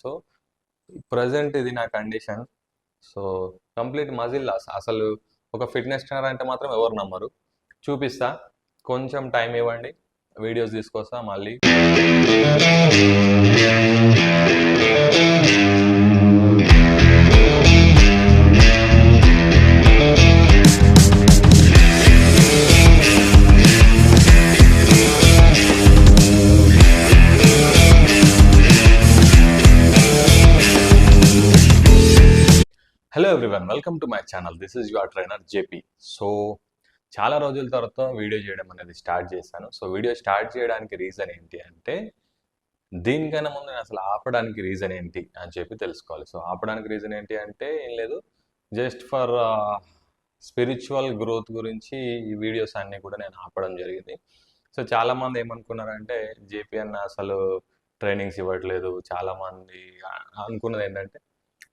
So, present ఇది నా condition. So, complete muscle loss. అసలు ఒక ఫిట్‌నెస్ ట్రైనర్ అంటే మాత్రం ఎవరు నమ్మరు. చూపిస్తా. కొంచెం టైం ఇవ్వండి. వీడియోస్ తీసుకొస్తా మళ్ళీ. Hello everyone, welcome to my channel. This is your trainer JP. So చాలా రోజుల తర్వాత వీడియో చేయడం అనేది స్టార్ట్ చేశాను. సో వీడియో స్టార్ట్ చేయడానికి రీజన్ ఏంటి అంటే, దీనికన్నా ముందు నేను అసలు ఆపడానికి రీజన్ ఏంటి అని చెప్పి తెలుసుకోవాలి. సో ఆపడానికి రీజన్ ఏంటి అంటే ఏం లేదు, జస్ట్ ఫర్ స్పిరిచువల్ గ్రోత్ గురించి ఈ వీడియోస్ అన్నీ కూడా నేను ఆపడం జరిగింది. సో చాలామంది ఏమనుకున్నారంటే, జేపీ అన్న అసలు ట్రైనింగ్స్ ఇవ్వట్లేదు. చాలామంది అనుకున్నది ఏంటంటే,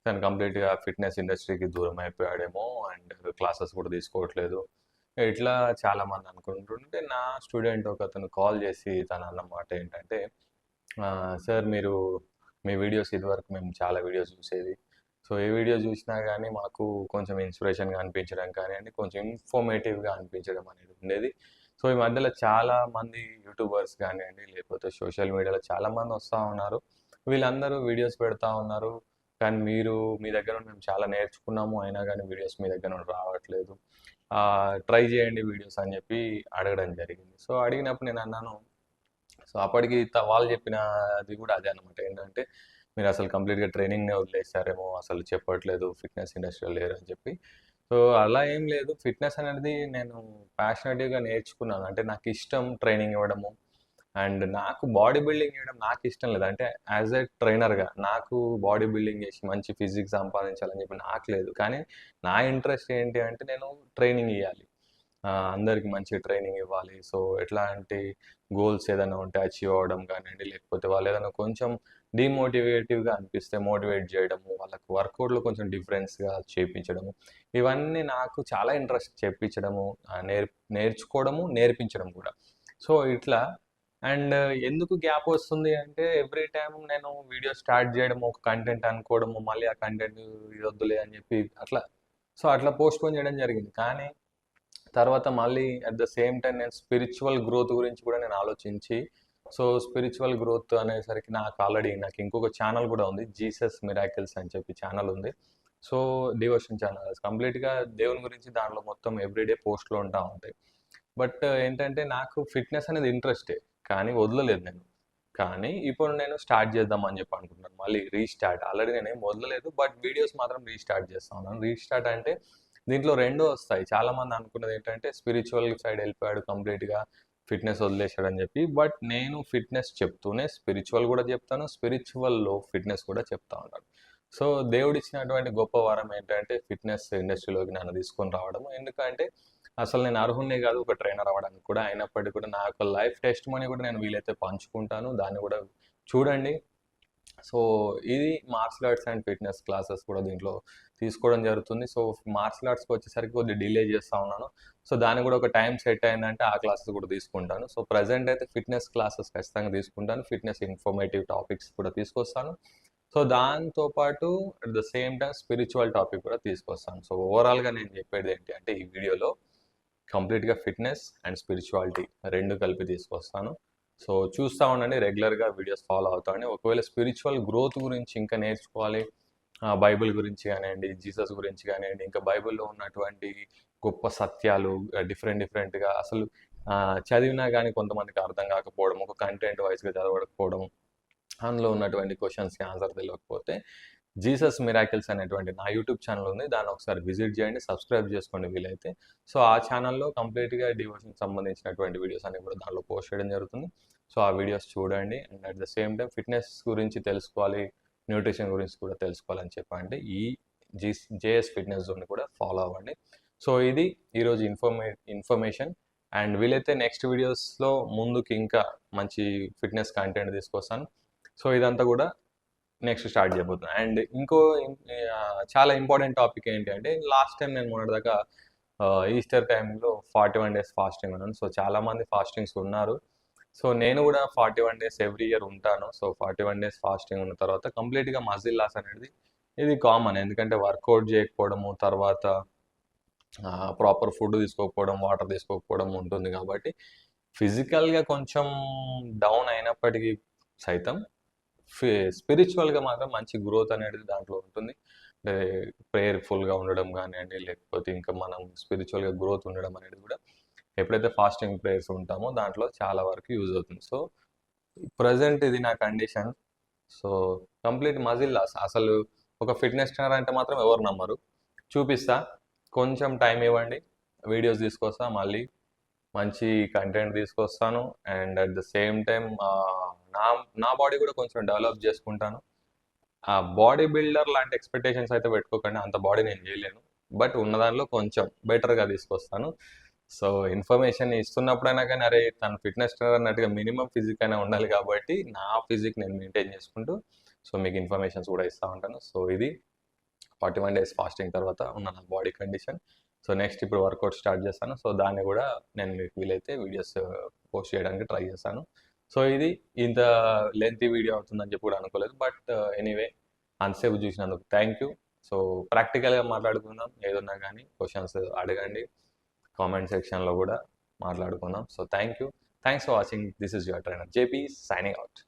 తను కంప్లీట్గా ఫిట్నెస్ ఇండస్ట్రీకి దూరం అయిపోయాడేమో, అండ్ క్లాసెస్ కూడా తీసుకోవట్లేదు. ఇట్లా చాలామంది అనుకుంటుంటే, నా స్టూడెంట్ ఒక అతను కాల్ చేసి తను అన్న మాట ఏంటంటే, సార్ మీరు మీ వీడియోస్ ఇదివరకు మేము చాలా వీడియోస్ చూసేది. సో ఏ వీడియో చూసినా కానీ మాకు కొంచెం ఇన్స్పిరేషన్గా అనిపించడం కానివ్వండి, కొంచెం ఇన్ఫర్మేటివ్గా అనిపించడం అనేది ఉండేది. సో ఈ మధ్యలో చాలామంది యూట్యూబర్స్ కానివ్వండి, లేకపోతే సోషల్ మీడియాలో చాలామంది వస్తూ ఉన్నారు. వీళ్ళందరూ వీడియోస్ పెడతా ఉన్నారు. కానీ మీరు మీ దగ్గర నుండి మేము చాలా నేర్చుకున్నాము, అయినా కానీ వీడియోస్ మీ దగ్గర నుండి రావట్లేదు. ట్రై చేయండి వీడియోస్ అని చెప్పి అడగడం జరిగింది. సో అడిగినప్పుడు నేను అన్నాను, సో అప్పటికి వాళ్ళు చెప్పినది కూడా అదే అనమాట. ఏంటంటే, మీరు అసలు కంప్లీట్గా ట్రైనింగ్నే వదిలేసారేమో, అసలు చెప్పట్లేదు, ఫిట్నెస్ ఇండస్ట్రీలో లేరు అని చెప్పి. సో అలా ఏం లేదు. ఫిట్నెస్ అనేది నేను ప్యాషనెట్గా నేర్చుకున్నాను. అంటే నాకు ఇష్టం ట్రైనింగ్ ఇవ్వడము, అండ్ నాకు బాడీ బిల్డింగ్ చేయడం నాకు ఇష్టం లేదు. అంటే యాజ్ ఎ ట్రైనర్గా నాకు బాడీ బిల్డింగ్ చేసి మంచి ఫిజిక్స్ సంపాదించాలని చెప్పి నాకు లేదు. కానీ నా ఇంట్రెస్ట్ ఏంటి అంటే, నేను ట్రైనింగ్ ఇవ్వాలి, అందరికి మంచి ట్రైనింగ్ ఇవ్వాలి. సో ఎట్లాంటి గోల్స్ ఏదైనా ఉంటే అచీవ్ అవ్వడం కానివ్వండి, లేకపోతే వాళ్ళు ఏదైనా కొంచెం డిమోటివేటివ్గా అనిపిస్తే మోటివేట్ చేయడము, వాళ్ళకి వర్కౌట్లో కొంచెం డిఫరెన్స్గా చేయించడము, ఇవన్నీ నాకు చాలా ఇంట్రెస్ట్. చేయించడము, నేర్చుకోవడము, నేర్పించడం కూడా. సో ఇట్లా. అండ్ ఎందుకు గ్యాప్ వస్తుంది అంటే, ఎవ్రీ టైం నేను వీడియో స్టార్ట్ చేయడం, ఒక కంటెంట్ అనుకోవడము, మళ్ళీ ఆ కంటెంట్ ఇది వద్దులే అని చెప్పి అట్లా, సో అట్లా పోస్ట్పోన్ చేయడం జరిగింది. కానీ తర్వాత మళ్ళీ అట్ ద సేమ్ టైం నేను స్పిరిచువల్ గ్రోత్ గురించి కూడా నేను ఆలోచించి, సో స్పిరిచువల్ గ్రోత్ అనేసరికి నాకు ఇంకొక ఛానల్ కూడా ఉంది, జీసస్ మిరాకిల్స్ అని చెప్పి ఛానల్ ఉంది. సో డివోషన్ ఛానల్, కంప్లీట్గా దేవుని గురించి దాంట్లో మొత్తం ఎవ్రీడే పోస్ట్లు ఉంటా ఉంటాయి. బట్ ఏంటంటే, నాకు ఫిట్నెస్ అనేది ఇంట్రెస్టే, కానీ వదలలేదు నేను. కానీ ఇప్పుడు నేను స్టార్ట్ చేద్దామని చెప్పి అనుకుంటున్నాను, మళ్ళీ రీస్టార్ట్. ఆల్రెడీ నేనేం వదలలేదు, బట్ వీడియోస్ మాత్రం రీస్టార్ట్ చేస్తా ఉన్నాను. రీస్టార్ట్ అంటే దీంట్లో రెండు వస్తాయి. చాలామంది అనుకున్నది ఏంటంటే, స్పిరిచువల్ సైడ్ వెళ్ళిపోయాడు కంప్లీట్గా, ఫిట్నెస్ వదిలేశాడని చెప్పి. బట్ నేను ఫిట్నెస్ చెప్తూనే స్పిరిచువల్ కూడా చెప్తాను, స్పిరిచువల్లో ఫిట్నెస్ కూడా చెప్తా ఉంటాను. సో దేవుడిచ్చినటువంటి గొప్ప వరం ఏంటంటే, ఫిట్నెస్ ఇండస్ట్రీలోకి నన్ను తీసుకొని రావడము. ఎందుకంటే అసలు నేను అర్హున్నే కాదు ఒక ట్రైనర్ అవ్వడానికి కూడా. అయినప్పటికీ కూడా నా యొక్క లైఫ్ టెస్ట్ మనీ కూడా నేను వీలైతే పంచుకుంటాను, దాన్ని కూడా చూడండి. సో ఇది martial arts and fitness classes కూడా దీంట్లో తీసుకోవడం జరుగుతుంది. సో మార్షల్ ఆర్ట్స్కి వచ్చేసరికి కొద్దిగా డిలే చేస్తూ ఉన్నాను. సో దానికి కూడా ఒక టైం సెట్ అయిందంటే ఆ క్లాసెస్ కూడా తీసుకుంటాను. సో ప్రజెంట్ అయితే ఫిట్నెస్ క్లాసెస్ ఖచ్చితంగా తీసుకుంటాను, ఫిట్నెస్ ఇన్ఫర్మేటివ్ టాపిక్స్ కూడా తీసుకొస్తాను. సో దాంతోపాటు at the same time spiritual topic కూడా తీసుకొస్తాను. సో ఓవరాల్గా నేను చెప్పేది ఏంటి అంటే, ఈ వీడియోలో కంప్లీట్గా ఫిట్నెస్ అండ్ స్పిరిచువాలిటీ రెండు కలిపి తీసుకొస్తాను. సో చూస్తూ ఉండండి, రెగ్యులర్గా వీడియోస్ ఫాలో అవుతాండి. ఒకవేళ స్పిరిచువల్ గ్రోత్ గురించి ఇంకా నేర్చుకోవాలి, బైబిల్ గురించి కానివ్వండి, జీసస్ గురించి కానివ్వండి, ఇంకా బైబిల్లో ఉన్నటువంటి గొప్ప సత్యాలు డిఫరెంట్గా అసలు చదివినా కానీ కొంతమందికి అర్థం కాకపోవడం, ఒక కంటెంట్ వైజ్గా చదవకపోవడం, అందులో ఉన్నటువంటి క్వశ్చన్స్కి ఆన్సర్ తెలియకపోతే, జీసస్ మిరాకిల్స్ అనేటువంటి నా యూట్యూబ్ ఛానల్ ఉంది, దాన్ని ఒకసారి విజిట్ చేయండి, సబ్స్క్రైబ్ చేసుకోండి వీలైతే. సో ఆ ఛానల్లో కంప్లీట్గా డివోషన్కి సంబంధించినటువంటి వీడియోస్ అన్ని కూడా దాంట్లో పోస్ట్ చేయడం జరుగుతుంది. సో ఆ వీడియోస్ చూడండి. And at the same time fitness గురించి తెలుసుకోవాలి, న్యూట్రిషన్ గురించి కూడా తెలుసుకోవాలని చెప్పండి, ఈ జేఎస్ ఫిట్నెస్ జోన్ కూడా ఫాలో అవ్వండి. సో ఇది ఈరోజు ఇన్ఫర్మేషన్. అండ్ వీలైతే నెక్స్ట్ వీడియోస్లో ముందుకు ఇంకా మంచి ఫిట్నెస్ కంటెంట్ తీసుకొస్తాను. సో ఇదంతా కూడా నెక్స్ట్ స్టార్ట్ చేయబోతున్నాను. అండ్ ఇంకో చాలా ఇంపార్టెంట్ టాపిక్ ఏంటి అంటే, లాస్ట్ టైం నేను మొన్నటిదాకా ఈస్టర్ టైంలో 41 days ఫాస్టింగ్ ఉన్నాను. సో చాలామంది ఫాస్టింగ్స్ ఉన్నారు. సో నేను కూడా 41 డేస్ ఎవ్రీ ఇయర్ ఉంటాను. సో 41 డేస్ ఫాస్టింగ్ ఉన్న తర్వాత కంప్లీట్గా మజిల్ లాస్ అనేది ఇది కామన్. ఎందుకంటే వర్కౌట్ చేయకపోవడము, తర్వాత ప్రాపర్ ఫుడ్ తీసుకోకపోవడం, వాటర్ తీసుకోకపోవడం ఉంటుంది కాబట్టి ఫిజికల్గా కొంచెం డౌన్ అయినప్పటికీ సైతం స్పిరిచువల్గా మాత్రం మంచి గ్రోత్ అనేది దాంట్లో ఉంటుంది. అంటే ప్రేయర్ఫుల్గా ఉండడం కానివ్వండి, లేకపోతే ఇంకా మనం స్పిరిచువల్గా గ్రోత్ ఉండడం అనేది కూడా ఎప్పుడైతే ఫాస్టింగ్ ప్రేయర్స్ ఉంటామో దాంట్లో చాలా వరకు యూజ్ అవుతుంది. సో ప్రజెంట్ ఇది నా condition. So complete muscle loss. అసలు ఒక ఫిట్నెస్ ట్రైనర్ అంటే మాత్రం ఎవరు నమ్మరు. చూపిస్తా, కొంచెం టైం ఇవ్వండి, వీడియోస్ తీసుకొస్తా, మళ్ళీ మంచి కంటెంట్ తీసుకొస్తాను. And at the same time నా నా బాడీ కూడా కొంచెం డెవలప్ చేసుకుంటాను. ఆ బాడీ బిల్డర్ లాంటి ఎక్స్పెక్టేషన్స్ అయితే పెట్టుకోకండి, అంత బాడీ నేను చేయలేను. బట్ ఉన్న దానిలో కొంచెం బెటర్గా తీసుకొస్తాను. సో ఇన్ఫర్మేషన్ ఇస్తున్నప్పుడైనా కానీ అరే తను ఫిట్నెస్ ట్రైనర్ అన్నట్టుగా మినిమం ఫిజిక్ అయినా ఉండాలి కాబట్టి నా ఫిజిక్ నేను మెయింటైన్ చేసుకుంటూ సో మీకు ఇన్ఫర్మేషన్స్ కూడా ఇస్తూ ఉంటాను. సో ఇది 41 డేస్ ఫాస్టింగ్ తర్వాత ఉన్న నా బాడీ కండిషన్. సో నెక్స్ట్ ఇప్పుడు వర్కౌట్ స్టార్ట్ చేస్తాను. సో దాన్ని కూడా నేను మీకు వీలైతే వీడియోస్ పోస్ట్ చేయడానికి ట్రై చేస్తాను. సో ఇది ఇంత లెంతీ వీడియో అవుతుందని చెప్పి కూడా అనుకోలేదు. బట్ ఎనీవే అంతసేపు చూసినందుకు థ్యాంక్ యూ. సో ప్రాక్టికల్గా మాట్లాడుకుందాం, ఏదున్నా కానీ క్వశ్చన్స్ అడగండి, కామెంట్ సెక్షన్లో కూడా మాట్లాడుకుందాం. So thank you. Thanks for watching. This is your trainer JP signing out.